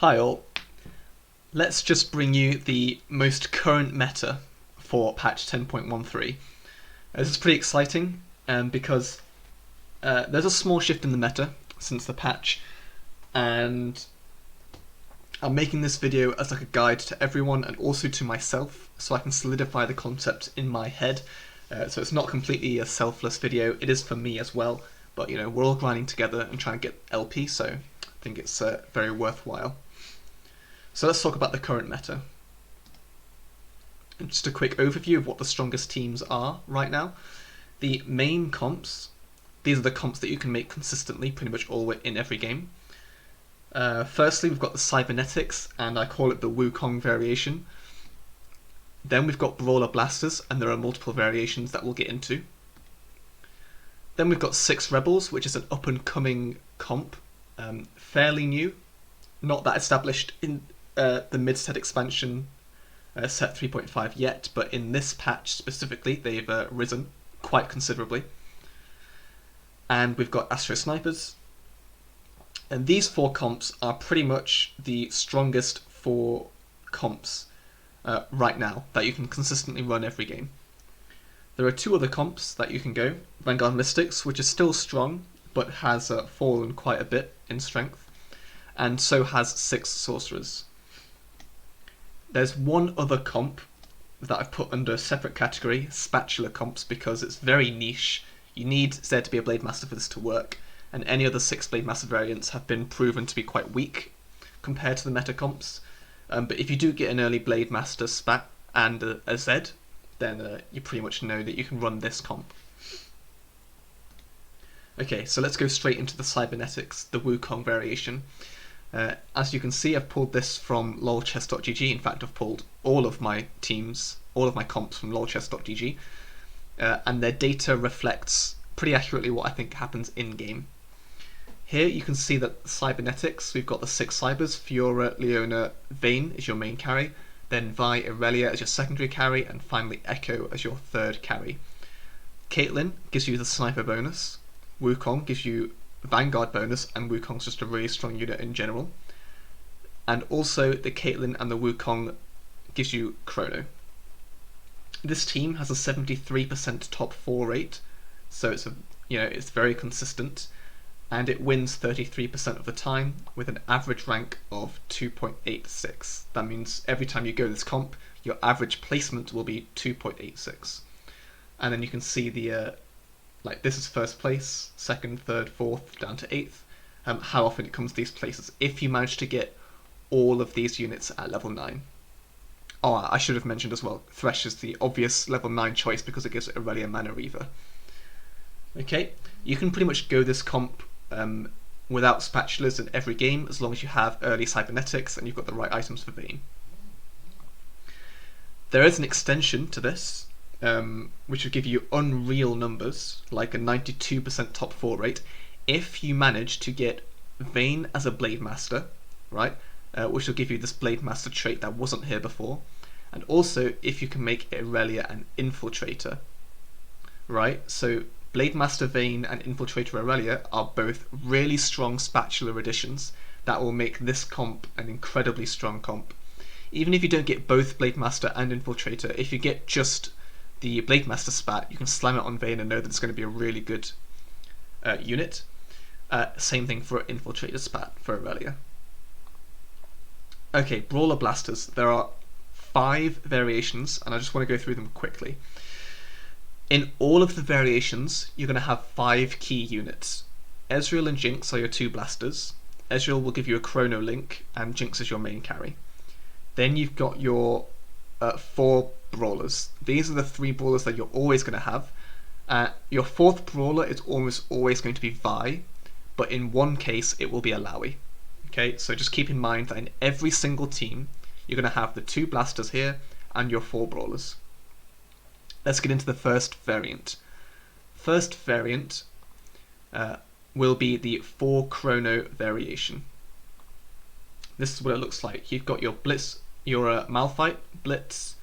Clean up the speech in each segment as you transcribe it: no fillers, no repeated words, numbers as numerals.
Hi all, let's just bring you the most current meta for patch 10.13. This is pretty exciting because there's a small shift in the meta since the patch, and I'm making this video as like a guide to everyone and also to myself so I can solidify the concept in my head. So it's not completely a selfless video, it is for me as well, but you know, we're all grinding together and trying to get LP, so I think it's very worthwhile. So let's talk about the current meta. And just a quick overview of what the strongest teams are right now. The main comps, these are the comps that you can make consistently pretty much all the way in every game. Firstly, we've got the Cybernetics, and I call it the Wukong variation. Then we've got Brawlers, and there are multiple variations that we'll get into. Then we've got 6 Rebels, which is an up-and-coming comp, fairly new, not that established in the mid-set expansion set 3.5 yet, but in this patch specifically they've risen quite considerably. And we've got Astro Snipers, and these 4 comps are pretty much the strongest 4 comps right now that you can consistently run every game. There are 2 other comps that you can go. Vanguard Mystics, which is still strong but has fallen quite a bit in strength, and so has 6 Sorcerers. There's one other comp that I've put under a separate category, spatula comps, because it's very niche. You need there to be a Blademaster for this to work, and any other 6 Blademaster variants have been proven to be quite weak compared to the meta comps. But if you do get an early Blademaster spat and a Z, then you pretty much know that you can run this comp. Okay, so let's go straight into the Cybernetics, the Wukong variation. As you can see, I've pulled this from lolchess.gg. In fact, I've pulled all of my teams, all of my comps from lolchess.gg, and their data reflects pretty accurately what I think happens in-game. Here you can see that Cybernetics, we've got the 6 Cybers, Fiora, Leona, Vayne is your main carry, then Vi, Irelia as your secondary carry, and finally Echo as your third carry. Caitlyn gives you the Sniper bonus, Wukong gives you Vanguard bonus, and Wukong's just a really strong unit in general. And also the Caitlyn and the Wukong gives you Chrono. This team has a 73% top 4 rate, so it's very consistent, and it wins 33% of the time with an average rank of 2.86. That means every time you go this comp, your average placement will be 2.86. And then you can see the this is first place, second, third, fourth, down to 8th, how often it comes to these places, if you manage to get all of these units at level 9. Oh, I should have mentioned as well, Thresh is the obvious level 9 choice because it gives it Irelia Mana Reaver. Okay, you can pretty much go this comp without spatulas in every game, as long as you have early Cybernetics and you've got the right items for Vayne. There is an extension to this, which will give you unreal numbers, like a 92% top 4 rate, if you manage to get Vayne as a Blademaster, right? Which will give you this Blademaster trait that wasn't here before, and also if you can make Irelia an Infiltrator, right? So Blademaster Vayne and Infiltrator Irelia are both really strong spatula additions that will make this comp an incredibly strong comp. Even if you don't get both Blademaster and Infiltrator, if you get just the Blademaster spat, you can slam it on Vayne and know that it's going to be a really good unit. Same thing for Infiltrator spat for Irelia. Okay, Brawler Blasters. There are 5 variations, and I just want to go through them quickly. In all of the variations, you're going to have 5 key units. Ezreal and Jinx are your 2 blasters. Ezreal will give you a Chrono Link, and Jinx is your main carry. Then you've got your 4 Brawlers. These are the 3 Brawlers that you're always going to have. Your 4th Brawler is almost always going to be Vi, but in one case it will be Alawi. Okay, so just keep in mind that in every single team, you're going to have the 2 blasters here and your 4 Brawlers. Let's get into the first variant. First variant will be the 4 Chrono variation. This is what it looks like. You've got your Blitz, your Malphite, Blitz,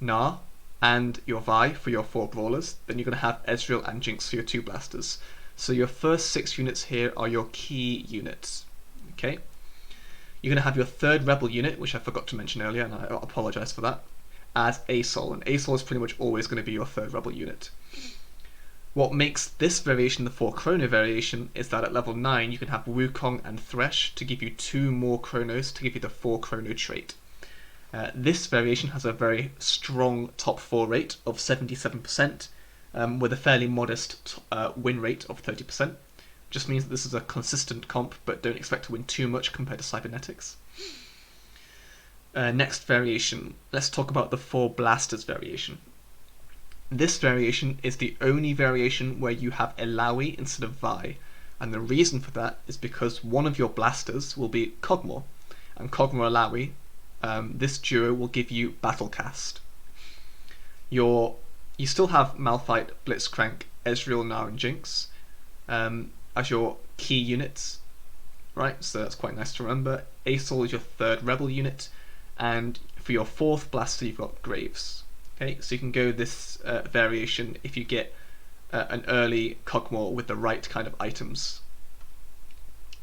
Gnar, and your Vi for your 4 Brawlers. Then you're going to have Ezreal and Jinx for your 2 blasters. So your first 6 units here are your key units. Okay. you're going to have your third rebel unit, which I forgot to mention earlier, and I apologise for that, as ASOL, and ASOL is pretty much always going to be your third rebel unit. What makes this variation the 4 chrono variation is that at level 9 you can have Wukong and Thresh to give you 2 more chronos to give you the 4 chrono trait. This variation has a very strong top 4 rate of 77%, with a fairly modest win rate of 30%. Just means that this is a consistent comp, but don't expect to win too much compared to Cybernetics. Next variation, let's talk about the 4 Blasters variation. This variation is the only variation where you have Illaoi instead of Vi, and the reason for that is because one of your blasters will be Kog'Maw, and Kog'Maw Illaoi, this duo will give you Battlecast. You still have Malphite, Blitzcrank, Ezreal, Gnar, and Jinx as your key units, right? So that's quite nice to remember. ASOL is your third rebel unit, and for your 4th blaster you've got Graves. Okay, so you can go this variation if you get an early Kog'Maw with the right kind of items.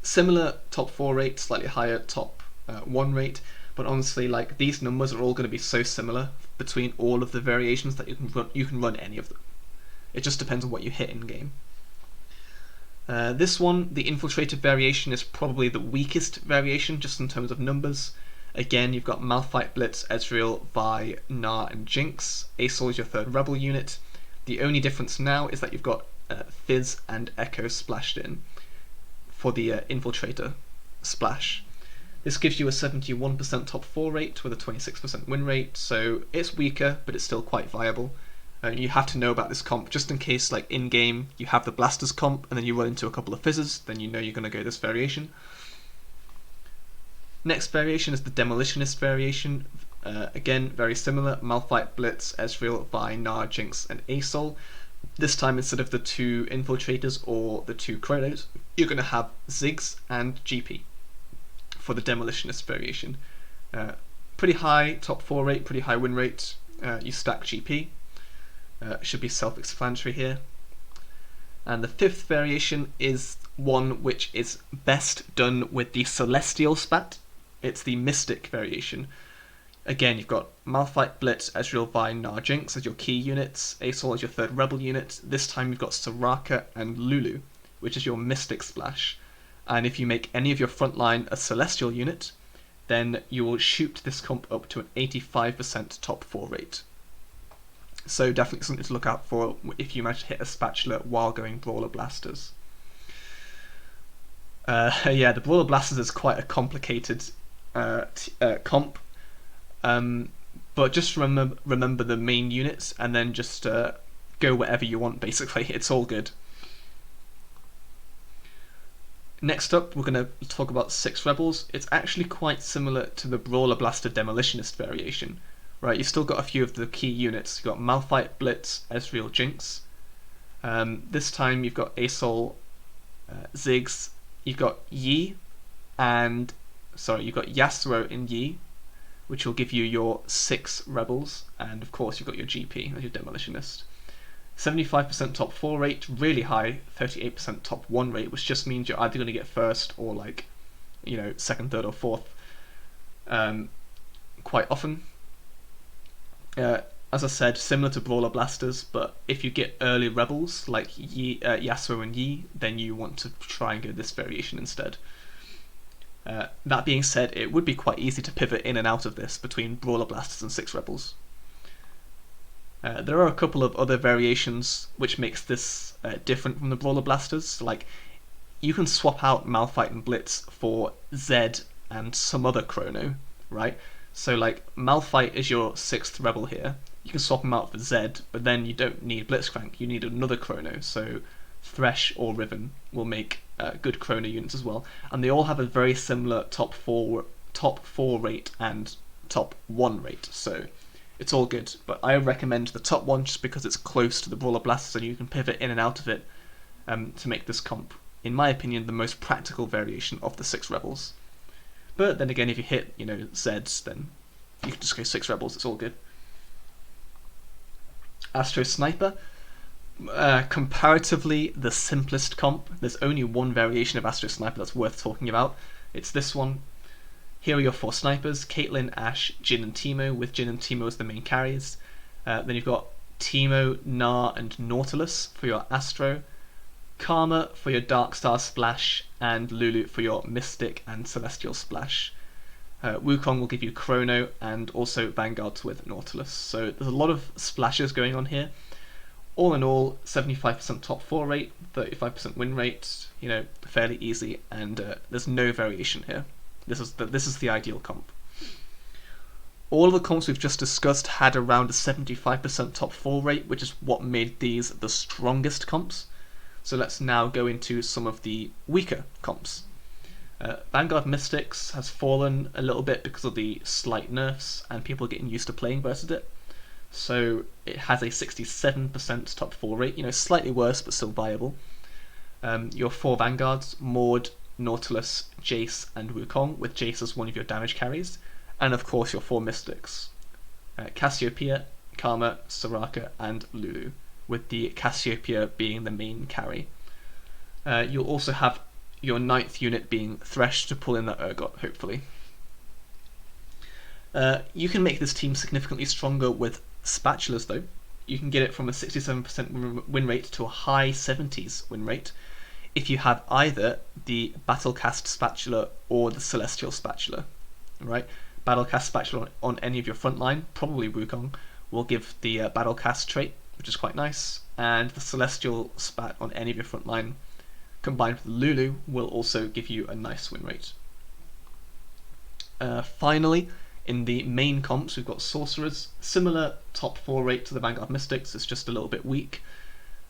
Similar top 4 rate, slightly higher top 1 rate, but honestly, like, these numbers are all going to be so similar between all of the variations that you can run any of them. It just depends on what you hit in game. This one, the Infiltrator variation, is probably the weakest variation just in terms of numbers. Again, you've got Malphite, Blitz, Ezreal, Vi, Gnar, and Jinx. ASOL is your third rebel unit. The only difference now is that you've got Fizz and Echo splashed in for the Infiltrator splash. This gives you a 71% top 4 rate with a 26% win rate, so it's weaker, but it's still quite viable. You have to know about this comp just in case, like, in-game you have the Blasters comp and then you run into a couple of Fizzes, then you know you're going to go this variation. Next variation is the Demolitionist variation. Again, very similar. Malphite, Blitz, Ezreal, Vi, Gnar, Jinx, and ASOL. This time, instead of the 2 Infiltrators or the 2 Chronos, you're going to have Ziggs and GP for the Demolitionist variation. Pretty high top 4 rate, pretty high win rate. You stack GP. Should be self-explanatory here. And the 5th variation is one which is best done with the Celestial spat. It's the Mystic variation. Again, you've got Malphite, Blitz, Ezreal, Vi, Gnar, Jinx as your key units. ASOL is your third rebel unit. This time you've got Soraka and Lulu, which is your Mystic splash. And if you make any of your front line a Celestial unit, then you will shoot this comp up to an 85% top 4 rate. So definitely something to look out for if you manage to hit a spatula while going Brawler Blasters. Yeah, the Brawler Blasters is quite a complicated comp, but just remember the main units and then just go wherever you want, basically. It's all good. Next up, we're going to talk about 6 Rebels. It's actually quite similar to the Brawler Blaster Demolitionist variation. Right, you've still got a few of the key units. You've got Malphite, Blitz, Ezreal, Jinx. This time you've got ASOL, Ziggs, you've got you've got Yasuo in Yi, which will give you your 6 Rebels, and of course you've got your GP as your Demolitionist. 75% top 4 rate, really high, 38% top 1 rate, which just means you're either going to get first or, like, you know, second, third, or fourth quite often. As I said, similar to Brawler Blasters, but if you get early Rebels like Yasuo and Yi, then you want to try and go this variation instead. That being said, it would be quite easy to pivot in and out of this between Brawler Blasters and 6 Rebels. There are a couple of other variations which makes this different from the Brawler Blasters. Like, you can swap out Malphite and Blitz for Zed and some other Chrono, right? So, like, Malphite is your 6th Rebel here. You can swap him out for Zed, but then you don't need Blitzcrank, you need another Chrono. So Thresh or Riven will make good Chrono units as well. And they all have a very similar top 4 rate and top 1 rate. So it's all good, but I recommend the top one just because it's close to the Brawler Blasters and you can pivot in and out of it to make this comp, in my opinion, the most practical variation of the 6 Rebels. But then again, if you hit, you know, Zeds, then you can just go 6 Rebels, it's all good. Astro Sniper, comparatively the simplest comp. There's only one variation of Astro Sniper that's worth talking about. It's this one. Here are your 4 snipers: Caitlyn, Ashe, Jhin and Teemo, with Jhin and Teemo as the main carries. Then you've got Teemo, Gnar and Nautilus for your Astro, Karma for your Darkstar Splash, and Lulu for your Mystic and Celestial Splash. Wukong will give you Chrono and also Vanguards with Nautilus. So there's a lot of splashes going on here. All in all, 75% top 4 rate, 35% win rate, fairly easy, and there's no variation here. This is the ideal comp. All of the comps we've just discussed had around a 75% top 4 rate, which is what made these the strongest comps. So let's now go into some of the weaker comps. Vanguard Mystics has fallen a little bit because of the slight nerfs and people getting used to playing versus it. So it has a 67% top 4 rate, slightly worse but still viable. Your 4 Vanguards, Maud, Nautilus, Jace and Wukong, with Jace as one of your damage carries. And of course your 4 Mystics, Cassiopeia, Karma, Soraka and Lulu, with the Cassiopeia being the main carry. You'll also have your 9th unit being Thresh to pull in that Urgot, hopefully. You can make this team significantly stronger with Spatulas though. You can get it from a 67% win rate to a high 70s win rate if you have either the Battlecast Spatula or the Celestial Spatula. Right? Battlecast Spatula on any of your front line, probably Wukong, will give the Battlecast trait, which is quite nice, and the Celestial Spat on any of your front line combined with Lulu will also give you a nice win rate. Finally, in the main comps, we've got Sorceress, similar top 4 rate to the Vanguard Mystics, it's just a little bit weak.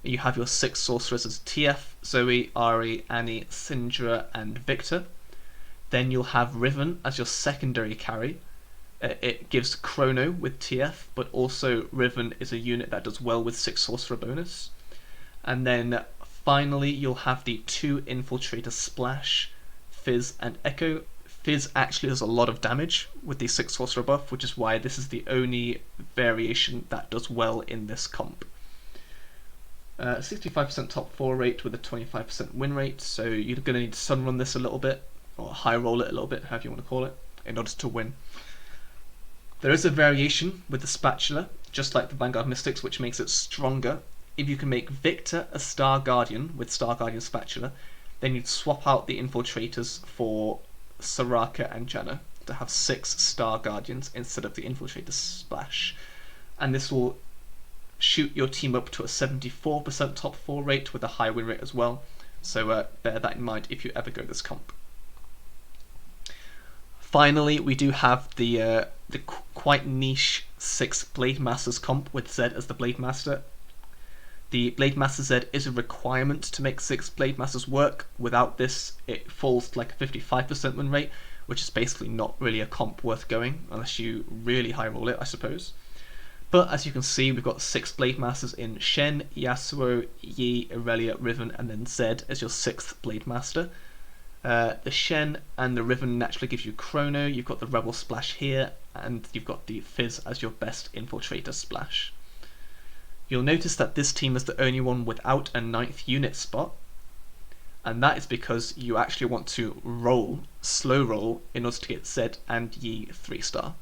You have your 6 Sorceresses: TF, Zoe, Ahri, Annie, Syndra and Victor. Then you'll have Riven as your secondary carry. It gives Chrono with TF, but also Riven is a unit that does well with 6 Sorcerer bonus. And then finally you'll have the 2 Infiltrator Splash, Fizz and Echo. Fizz actually does a lot of damage with the 6 Sorcerer buff, which is why this is the only variation that does well in this comp. 65% top 4 rate with a 25% win rate, so you're going to need to sun run this a little bit, or high roll it a little bit, however you want to call it, in order to win. There is a variation with the Spatula, just like the Vanguard Mystics, which makes it stronger. If you can make Victor a Star Guardian with Star Guardian Spatula, then you'd swap out the Infiltrators for Soraka and Janna to have 6 Star Guardians instead of the Infiltrator Splash. And this will shoot your team up to a 74% top 4 rate with a high win rate as well. So bear that in mind if you ever go this comp. Finally, we do have the quite niche 6 Blademasters comp with Zed as the Blademaster. The Blademaster Zed is a requirement to make 6 Blademasters work. Without this, it falls to like a 55% win rate, which is basically not really a comp worth going, unless you really high roll it, I suppose. But as you can see, we've got 6 Blademasters in Shen, Yasuo, Yi, Irelia, Riven, and then Zed as your 6th Blademaster. The Shen and the Riven naturally gives you Chrono, you've got the Rebel Splash here, and you've got the Fizz as your best Infiltrator Splash. You'll notice that this team is the only one without a 9th unit spot, and that is because you actually want to slow roll, in order to get Zed and Yi 3-star.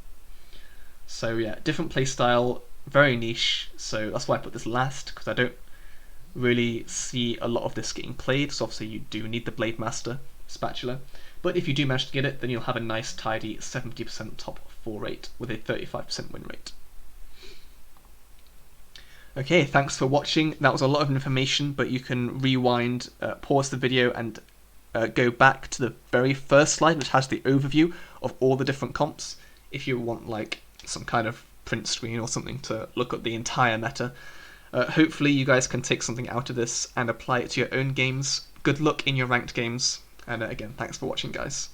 So yeah, different playstyle, very niche, so that's why I put this last, because I don't really see a lot of this getting played, so obviously you do need the Blademaster Spatula, but if you do manage to get it, then you'll have a nice tidy 70% top 4 rate with a 35% win rate. Okay, thanks for watching. That was a lot of information, but you can rewind, pause the video and go back to the very first slide, which has the overview of all the different comps, if you want like some kind of print screen or something to look at the entire meta. Hopefully you guys can take something out of this and apply it to your own games. Good luck in your ranked games, and again, thanks for watching, guys.